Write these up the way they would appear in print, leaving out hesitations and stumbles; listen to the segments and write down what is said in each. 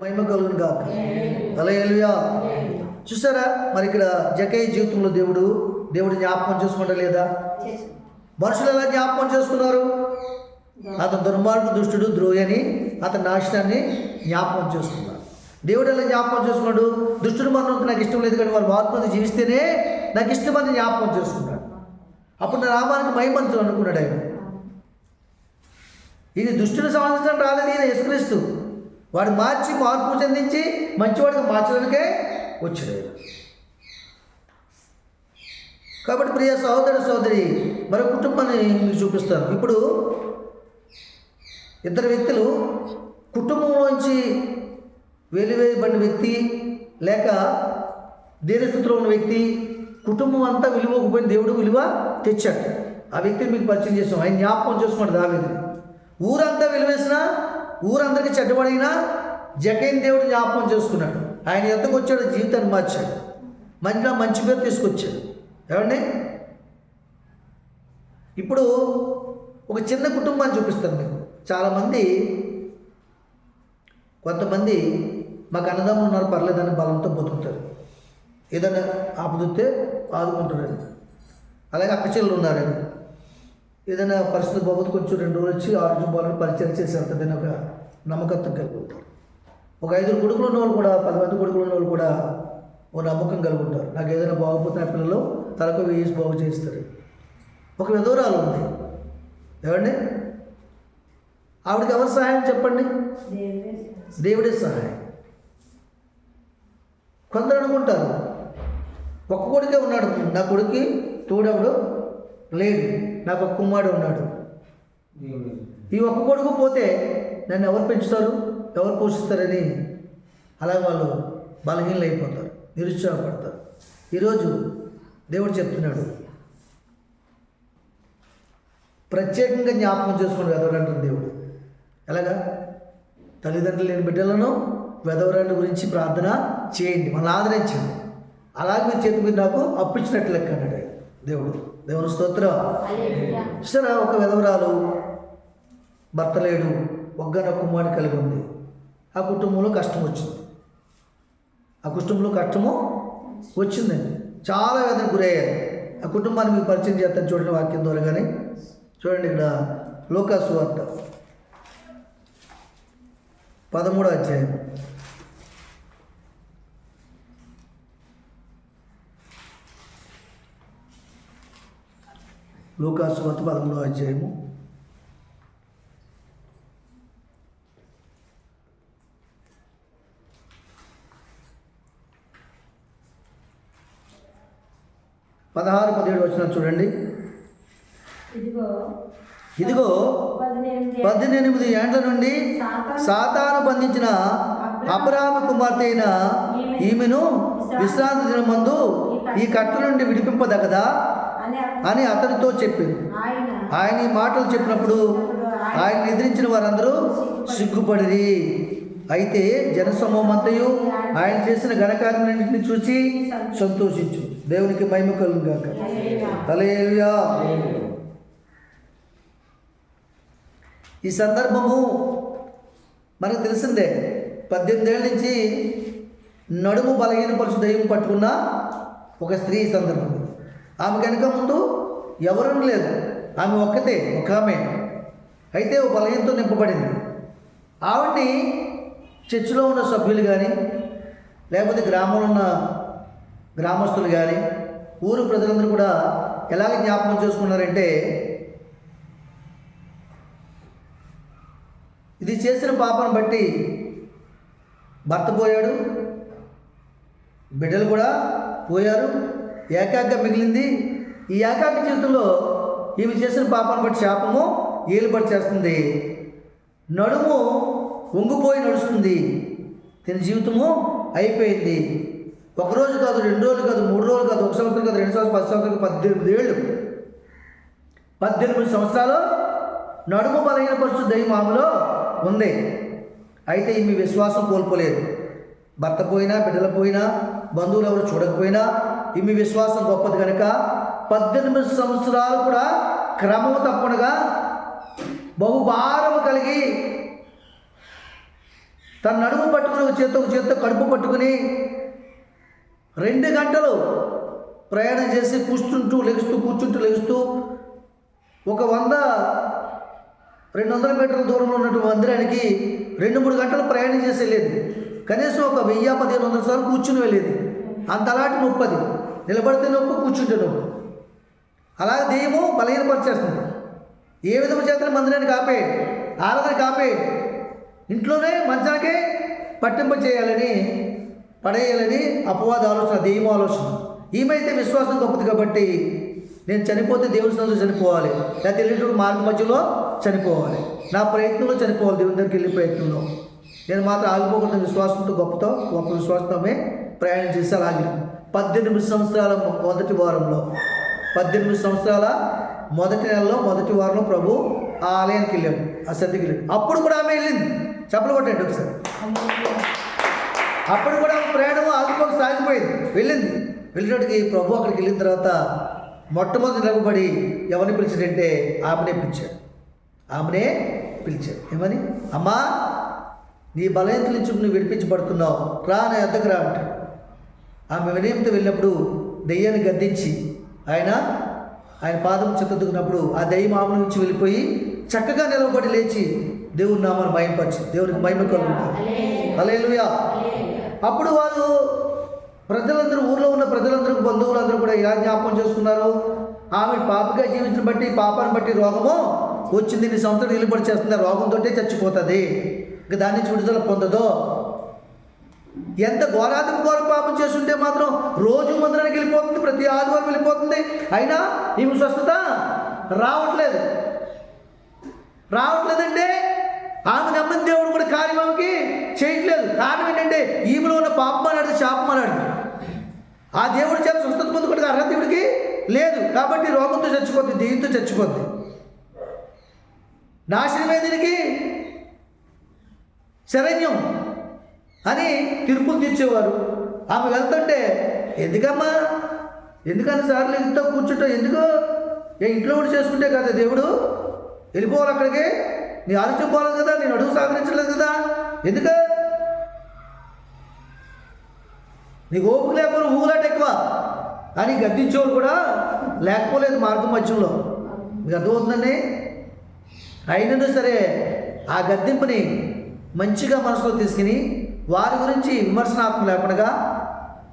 మహిమ కలుగును గాక. హల్లెలూయా. చూసారా మరి ఇక్కడ జక్కయ్య జీవితంలో దేవుడు జ్ఞాపకం చేసుకుంటా లేదా? మనుషులు ఎలా జ్ఞాపకం చేసుకున్నారు? అతను దుర్మార్గు, దుష్టుడు, ద్రోహి అని అతని నాశనాన్ని జ్ఞాపకం చేసుకున్నారు. దేవుడు ఎలా జ్ఞాపకం చేసుకున్నాడు? దుష్టుడు మరణం నాకు ఇష్టం లేదు కానీ వారు మార్పుని జీవిస్తేనే నాకు ఇష్టమని జ్ఞాపకం చేసుకున్నాడు. అప్పుడు నా నామానికి మహిమంతుడు అనుకున్నాడు ఆయన. ఇది దుష్టుని సంబంధించిన రాలేదు, ఈయన యేసుక్రీస్తు. వాడు మార్పు చెందించి మంచివాడిగా మార్చడానికే వచ్చాడు. కాబట్టి ప్రియ సహోదరి మరో కుటుంబాన్ని మీకు చూపిస్తాను. ఇప్పుడు ఇద్దరు వ్యక్తులు కుటుంబంలోంచి వెలివేయబడిన వ్యక్తి లేక దీనస్థితిలో ఉన్న వ్యక్తి, కుటుంబం అంతా విలువకపోయిన దేవుడు విలువ తెచ్చాడు. ఆ వ్యక్తిని మీకు పరిచయం చేసాం. ఆయన జ్ఞాపకం చేసుకున్నాడు దావీదుని. ఊరంతా విలువేసినా, ఊరందరికీ చెడ్డబడినా జక్కయ్యని దేవుడు జ్ఞాపకం చేసుకున్నాడు. ఆయన ఎంతకు వచ్చాడు, జీవితాన్ని మార్చాడు, మంచి పేరు తీసుకొచ్చాడు. ఏమండి, ఇప్పుడు ఒక చిన్న కుటుంబాన్ని చూపిస్తాను మీకు. కొంతమంది మాకు అన్నదమ్ములు ఉన్నారు పర్లేదని బలంతో బతుకుతారు, ఏదైనా ఆపదొస్తే ఆదుకుంటారని. అలాగే అక్కచెల్లెలు ఉన్నారని, ఏదైనా పరిస్థితి బాబు కొంచెం 2 రోజులు వచ్చి ఆరోగ్యం బాగుంది పరిచయం చేసేస్తుందని ఒక నమ్మకత్వం కలిగి ఉంటారు. ఒక 5 కొడుకులు ఉన్న వాళ్ళు కూడా, 10 మంది కొడుకులు ఉన్న వాళ్ళు కూడా ఓ నమ్మకం కలిగి ఉంటారు. నాకు ఏదైనా బాగుపోతున్న పిల్లలు తలకు వేసి బాగు చేస్తారు. ఒక విధవరాలు ఉంది. ఏమండి, ఆవిడకి ఎవరు సహాయం చెప్పండి? దేవుడే సహాయం. కొందరు అనుకుంటారు ఒక్క కొడుకే ఉన్నాడు, నా కొడుకు తోడెవడు లేడు, నాకు ఒక కుమారుడు ఉన్నాడు. ఈ ఒక్క కొడుకు పోతే నన్ను ఎవరు పెంచుతారు, ఎవరు పోషిస్తారని అలా వాళ్ళు బలహీనలు అయిపోతారు, నిరుత్సాహపడతారు. ఈరోజు దేవుడు చెప్తున్నాడు, ప్రత్యేకంగా జ్ఞాపకం చేసుకోండి వెదవరంటారు దేవుడు. ఎలాగా? తల్లిదండ్రులు లేని బిడ్డలను వెదవరాంటి గురించి ప్రార్థన చేయండి, మనల్ని ఆదరించండి. అలాగే మీ చేతి మీద నాకు అప్పించినట్లు లెక్క అన్నాడు దేవుని స్తోత్రం. సరే, ఒక విధవరాలు, భర్త లేడు, ఒక్కన కుమారుని కలిగి ఉంది. ఆ కుటుంబంలో కష్టం వచ్చిందండి. చాలా వేదన గురయ్యారు. ఆ కుటుంబాన్ని మీకు పరిచయం చేస్తాను చూడండి వాక్యం ద్వారా. కానీ చూడండి, ఇక్కడ లూకాసు వార్త 13వ అధ్యాయం. లూకాసు వార్త 13వ అధ్యాయము 16-17 వచనం చూడండి. ఇదిగో 18 ఏండ్ల నుండి సాతాను బంధించిన అబ్రాహాము కుమార్తె అయిన ఈమెను విశ్రాంతి దినమందు ఈ కట్ల నుండి విడిపింపదగదా అని అతనితో చెప్పింది. ఆయన ఈ మాటలు చెప్పినప్పుడు ఆయన ఎదిరించిన వారందరూ సిగ్గుపడిరి. అయితే జనసమూహమంతయు ఆయన చేసిన ఘనకార్యాలన్నింటినీ చూసి సంతోషించు. దేవునికి మహిమ కలుగును గాక. హల్లెలూయా. ఈ సందర్భము మనకు తెలిసిందే. 18 ఏళ్ళ నుంచి నడుము బలహీనపరచు దయ్యం పట్టుకున్న ఒక స్త్రీ సందర్భం. ఆమె కనుక ముందు ఎవరూ లేదు, ఆమె ఒక్కతే, ఒక ఆమె. అయితే ఓ బలహీనతో నింపబడింది. ఆవిడ్ని చర్చిలో ఉన్న సభ్యులు కానీ, లేకపోతే గ్రామంలో ఉన్న గ్రామస్తులు కానీ, ఊరు ప్రజలందరూ కూడా ఎలాగ జ్ఞాపకం చేసుకున్నారంటే, ఇది చేసిన పాపను బట్టి భర్త పోయాడు, బిడ్డలు కూడా పోయారు, ఏకాగ్గా మిగిలింది. ఈ ఏకాగ్ర జీవితంలో ఈమె చేసిన పాపాన్ని బట్టి శాపము ఏలుబడి చేస్తుంది. నడుము వంగిపోయి నడుస్తుంది. తన జీవితము అయిపోయింది. 1 రోజు కాదు, 2 రోజులు కాదు, 3 రోజులు కాదు, 1 సంవత్సరం కాదు, 2 సంవత్సరాలు, 10 సంవత్సరాలు, 18 ఏళ్ళు, 18 సంవత్సరాలు నడుము బలహీనపరచు దయ్యం ఆమెలో ఉంది. అయితే ఈమె విశ్వాసం కోల్పోలేదు. భర్త పోయినా, బిడ్డలు పోయినా, బంధువులు ఎవరు చూడకపోయినా ఈమె విశ్వాసం గొప్పది కనుక 18 సంవత్సరాలు కూడా క్రమము తప్పనగా బహుభారము కలిగి తన నడుము పట్టుకుని ఒక చేత్తో కడుపు పట్టుకుని 2 గంటలు ప్రయాణం చేసి కూర్చుంటూ లెగుస్తూ ఒక 200 మీటర్ల దూరంలో ఉన్నటువంటి మందిరానికి 2-3 గంటలు ప్రయాణం చేసి వెళ్ళేది. కనీసం ఒక 1000-1500 సార్లు కూర్చుని వెళ్ళేది. అంతలాంటి నొప్పి అది. నిలబడితే నొప్పి, కూర్చుంటే నొప్పి. అలాగే దెయ్యము బలహీనపరిచేస్తుంది. ఏ విధము చేత మందిరానికి ఆపేయండి, ఆరాధనకి ఆపేయండి, ఇంట్లోనే మంచానికే పడేయాలని అపవాద ఆలోచన, దెయ్యం ఆలోచన. ఈమెయితే విశ్వాసం గొప్పది కాబట్టి నేను చనిపోతే దేవుని సన్నిధిలో చనిపోవాలి, లేకపోతే వెళ్ళేటప్పుడు మార్గ మధ్యలో చనిపోవాలి, నా ప్రయత్నంలో చనిపోవాలి, దేవుని దగ్గరికి వెళ్ళే ప్రయత్నంలో. నేను మాత్రం ఆగిపోకుండా విశ్వాసంతో గొప్ప విశ్వాసంతోనే ప్రయాణం చేసి అలాగే 18 సంవత్సరాల మొదటి వారంలో 18 సంవత్సరాల మొదటి నెలలో మొదటి వారంలో ప్రభు ఆ ఆలయానికి వెళ్ళాడు, ఆ సన్నిధికి వెళ్ళాడు. అప్పుడు కూడా ఆమె వెళ్ళింది. చెప్పలు కొట్టండి ఒకసారి. అప్పుడు కూడా ఆమె ప్రయాణం ఆగిపోక సాగిపోయింది, వెళ్ళినట్టుకి ప్రభు అక్కడికి వెళ్ళిన తర్వాత మొట్టమొదటి నిలబడి ఎవరిని పిలిచాడంటే ఆమెనే పిలిచాడు. ఏమని? అమ్మా, నీ బలహీనతల నుంచి నువ్వు విడిపించబడుతున్నావు, రా నా యొద్దకు రా అంటాడు. ఆమె వినయంతో వెళ్ళినప్పుడు దెయ్యాన్ని గద్దించి ఆయన పాదం చెత్తదుకున్నప్పుడు ఆ దెయ్యం ఆమె నుంచి వెళ్ళిపోయి చక్కగా నిలబడి లేచి దేవుని నామాన్ని మహిమపరిచి దేవునికి మహిమ కలుగుతారు. హల్లెలూయా. అప్పుడు వారు ప్రజలందరూ, ఊర్లో ఉన్న ప్రజలందరూ, బంధువులందరూ కూడా ఇలా జ్ఞాపకం చేసుకున్నారు, ఆమె పాపగా జీవించిన బట్టి, పాపాన్ని బట్టి రోగము వచ్చింది, 2 సంవత్సరాలు నిలబడి చేస్తుంది, రోగంతో చచ్చిపోతుంది, ఇంకా దాని నుంచి విడుదల పొందదో. ఎంత ఘోర పాపం చేస్తుంటే మాత్రం రోజు మందిరానికి వెళ్ళిపోతుంది, ప్రతి ఆదివారం వెళ్ళిపోతుంది, అయినా ఈమె స్వస్థత రావట్లేదంటే ఆమె నమ్మిన దేవుడు కూడా కార్యం ఆమెకి చేయట్లేదు. కారణం ఏంటంటే ఈమెలో ఉన్న పాపం అన్నాడు, శాపం అన్నాడు. ఆ దేవుడి చేత స్వస్థత పొందుకోవడానికి అర్హత దేవుడికి లేదు. కాబట్టి రోగంతో చచ్చిపోద్ది, దెయ్యంతో చచ్చిపోద్ది, నాశనమే దీనికి శరణ్యం అని తీర్పులు తీర్చేవారు. ఆమె వెళ్తుంటే ఎందుకన్నా సార్లు ఇంట్లో కూర్చుంటావు, ఎందుకు ఇంట్లో కూడా చేసుకుంటే కదా దేవుడు, వెళ్ళిపోవాలి అక్కడికి, నీ ఆలోచన పోలేదు కదా, నేను అడుగు సహకరించలేదు కదా, ఎందుకు నీకు ఓపిక లేకపోతే ఊగులాట ఎక్కువ అని గద్దించేవారు కూడా లేకపోలేదు మార్గం మధ్యంలో. మీకు అర్థమవుతుందండి? అయినను సరే ఆ గద్దింపుని మంచిగా మనసులో తీసుకుని వారి గురించి విమర్శనాత్మక లేకుండా,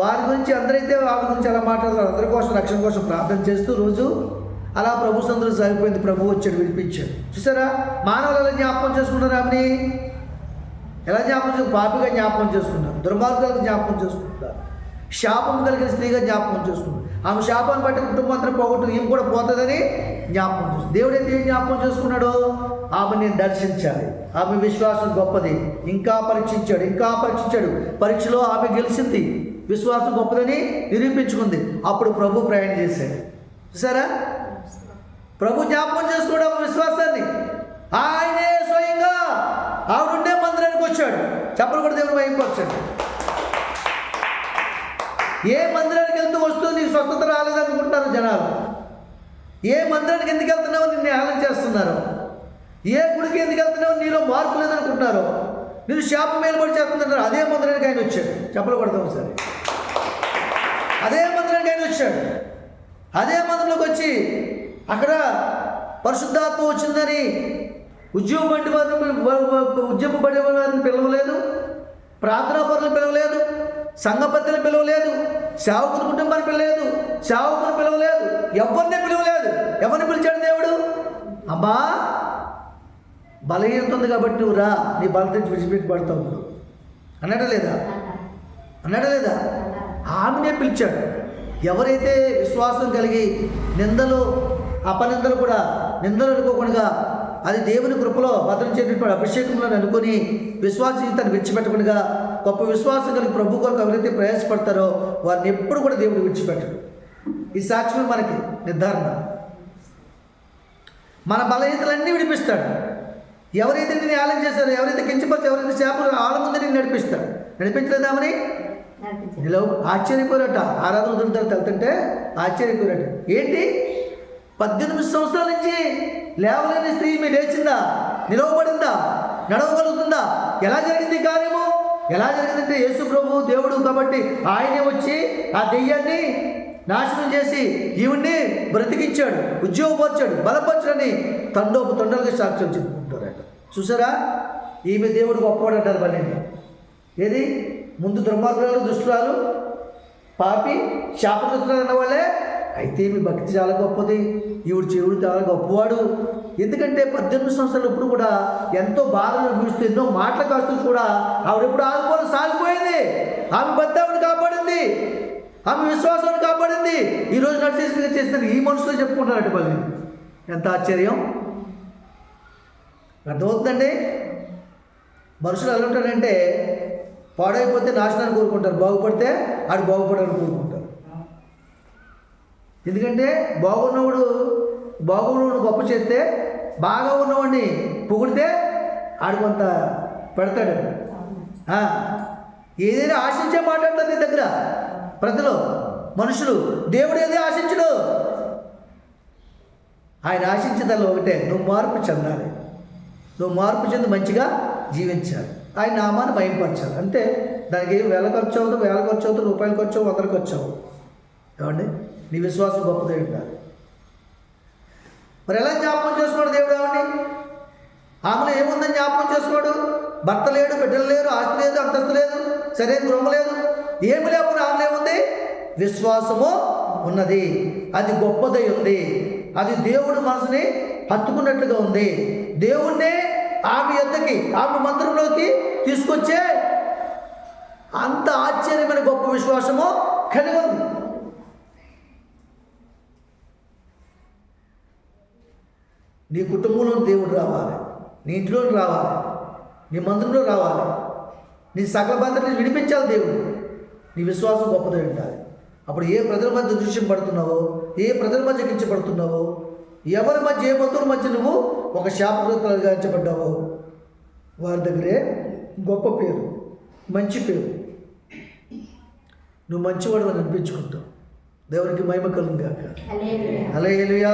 వారి గురించి అందరైతే వాళ్ళ గురించి అలా మాట్లాడతారు, అందరి కోసం రక్షణ కోసం ప్రార్థన చేస్తూ రోజు అలా ప్రభు సందులో సాగిపోయింది. ప్రభు వచ్చాడు, విడిపించాడు. చూసారా, మానవులు ఎలా జ్ఞాపకం చేసుకుంటారు, ఆమెని ఎలా పాపిగా జ్ఞాపకం చేసుకుంటారు, దుర్మార్గాలకు జ్ఞాపకం చేసుకుంటారు, శాపం కలిగిన స్త్రీగా జ్ఞాపకం చేసుకుంటారు. ఆమె శాపాన్ని బట్టి కుటుంబం అంతా పోగొట్టు ఈమె కూడా పోతుందని జ్ఞాపకం చేసుకుంటారు. దేవుడు అయితే ఏం జ్ఞాపకం చేసుకున్నాడో, ఆమెని దర్శించాలి, ఆమె విశ్వాసం గొప్పది, ఇంకా పరీక్షించాడు. పరీక్షలో ఆమె గెలిచింది, విశ్వాసం గొప్పదని నిరూపించుకుంది. అప్పుడు ప్రభు ప్రయాణం చేశాడు. చూసారా, ప్రభు జ్ఞాపకం చేసుకోవడం విశ్వాసాన్ని. ఆయనే స్వయంగా ఆవిడుండే మందిరానికి వచ్చాడు. చెప్పలు కూడా దేవుడు వైపుకొచ్చాడు. ఏ మందిరానికి వెళ్తూ వస్తూ నీ స్వస్థత రాలేదనుకుంటున్నారు జనాలు, ఏ మందిరానికి ఎందుకు వెళ్తున్నావో నిన్ను హేళన చేస్తున్నారు, ఏ గుడికి ఎందుకు వెళ్తున్నావో నీలో మార్పు లేదనుకుంటున్నారు, నేను శాపం మేలుబడి చేస్తున్నారు. అదే మందిరానికి ఆయన వచ్చాడు. చెప్పలు పడతాం సరే, అదే మందిరానికి ఆయన వచ్చాడు. అదే మందిరంలోకి వచ్చి అక్కడ పరిశుద్ధాత్మ వచ్చిందని ఉద్యమపడే వారిని పిలవలేదు, ప్రార్థనా పరులను పిలవలేదు, సంఘ పెద్దలను పిలవలేదు, సేవకుని కుటుంబాన్ని పిలవలేదు, ఎవరిని పిలవలేదు. ఎవరిని పిలిచాడు దేవుడు? అమ్మా, బలహీనత ఉంది కాబట్టి నువ్వు రా, నీ బలత విడిచిపెట్టి పడతావు అన్నాడా లేదా? ఆమెనే పిలిచాడు. ఎవరైతే విశ్వాసం కలిగి నిందలు అపనిందలు కూడా నిందలు అనుకోకుండా అది దేవుని కృపలో భద్రం చేసినటువంటి అభిషేకంలో అనుకుని విశ్వాస జీవితాన్ని విడిచిపెట్టకుండా గొప్ప విశ్వాసం కలిగి ప్రభు కొరకు ఎవరైతే ప్రయాసపడతారో వారిని ఎప్పుడు కూడా దేవుడు విడిచిపెట్టడు. ఈ సాక్ష్యం మనకి నిర్ధారణ. మన బలహీనతలన్నీ విడిపిస్తాడు. ఎవరైతే నేను ఆలయం చేశారో, ఎవరైతే కించపరిచి, ఎవరైతే చేపలు ఆళ్ళ ముందు నేను నడిపిస్తాడు. నడిపించలేదామని ఇలా ఆశ్చర్యపోయారట. ఆరాధన వదులుతారు వెళ్తుంటే ఆశ్చర్యపోయారట. ఏంటి 18 సంవత్సరాల నుంచి లేవలేని స్త్రీ మీ లేచిందా, నిలవబడిందా, నడవగలుగుతుందా, ఎలా జరిగింది కార్యము? ఎలా జరిగిందంటే యేసు ప్రభు దేవుడు కాబట్టి ఆయనే వచ్చి ఆ దెయ్యాన్ని నాశనం చేసి ఈవిడ్ని బ్రతికించాడు, ఉద్యోగపరిచాడు, బలపరచడని తండలుగా సాక్ష్యం చెప్పుకుంటారట. చూసారా, ఈమె దేవుడు గొప్పవాడు అంటారు. మళ్ళీ ఏది ముందు దుర్మార్గురాలు, దుష్టురాలు, పాపి, శాపగ్రస్తురాలు అన్నవాళ్ళే. అయితే ఈమె భక్తి చాలా గొప్పది, చెవుడు చాలా గొప్పవాడు. ఎందుకంటే 18 సంవత్సరాలు ఇప్పుడు కూడా ఎంతో బాధను అనుభవిస్తూ ఎన్నో మాటల కాస్తూ కూడా ఆవిడెప్పుడు ఆగిపోవడం సాగిపోయింది. ఆమె భర్తను కాపాడింది, ఆమె విశ్వాసాన్ని కాపాడింది. ఈరోజు నడిచేసి చేసిన ఈ మనుషులు చెప్పుకుంటారట. మళ్ళీ ఎంత ఆశ్చర్యం! అర్థమవుతుందండి. మనుషులు ఎలా ఉంటారంటే పాడైపోతే నాశనాన్ని కోరుకుంటారు, బాగుపడితే ఆడు బాగుపడాలని కోరుకుంటారు. ఎందుకంటే బాగున్నవాడు గొప్ప చేస్తే, బాగా ఉన్నవాడిని పొగిడితే ఆడు కొంత పెడతాడు. ఏదైనా ఆశించే మాట్లాడుతుంది నీ దగ్గర ప్రజలు, మనుషులు. దేవుడు ఏదో ఆశించడు. ఆయన ఆశించేదాన్ని ఒకటే, నువ్వు మార్పు చెందాలి, నువ్వు మార్పు చెంది మంచిగా జీవించాలి, ఆయన నామాన్ని భయంపరచాలి. అంతే. దానికి ఏం వేల ఖర్చు అవుతుంది, రూపాయలు ఖర్చు, 100 ఖర్చు అవ్వదు. ఏమండి, నీ విశ్వాసం గొప్పదే ఉండాలి. మరి ఎలా జ్ఞాపకం చేసుకున్నాడు దేవుడు ఆవిడ్ని? ఆమెలో ఏముందని జ్ఞాపకం చేసుకున్నాడు? భర్త లేడు, బిడ్డలు లేరు, ఆస్తి లేదు, అంతస్తు లేదు, సరైన గృహం లేదు, ఏమి లేకుండా ఆమెలో ఏముంది? విశ్వాసము ఉన్నది. అది గొప్పదై ఉంది. అది దేవుడు మనసుని హత్తుకున్నట్లుగా ఉంది. దేవుణ్ణే ఆమె యొద్దకి, ఆమె మందిరంలోకి తీసుకొచ్చే అంత ఆశ్చర్యమైన గొప్ప విశ్వాసము కలిగి ఉంది. నీ కుటుంబంలో దేవుడు రావాలి, నీ ఇంట్లో రావాలి, నీ మందిరంలో రావాలి, నీ సకల బాధ్యతలు విడిపించాలి దేవుడు. నీ విశ్వాసం గొప్పదై ఉండాలి. అప్పుడు ఏ ప్రజల మధ్య దృశ్యం పడుతున్నావో, ఏ ప్రజల మధ్య కించబడుతున్నావో, ఎవరి మధ్య, ఏ బంధువుల మధ్య నువ్వు ఒక శాపగ్రస్తులుగా ఎంచబడ్డావో వారి దగ్గరే గొప్ప పేరు, మంచి పేరు, నువ్వు మంచివాడు అని అనిపించుకుంటావు. దేవునికి మహిమ కలుగును గాక. హల్లెలూయా.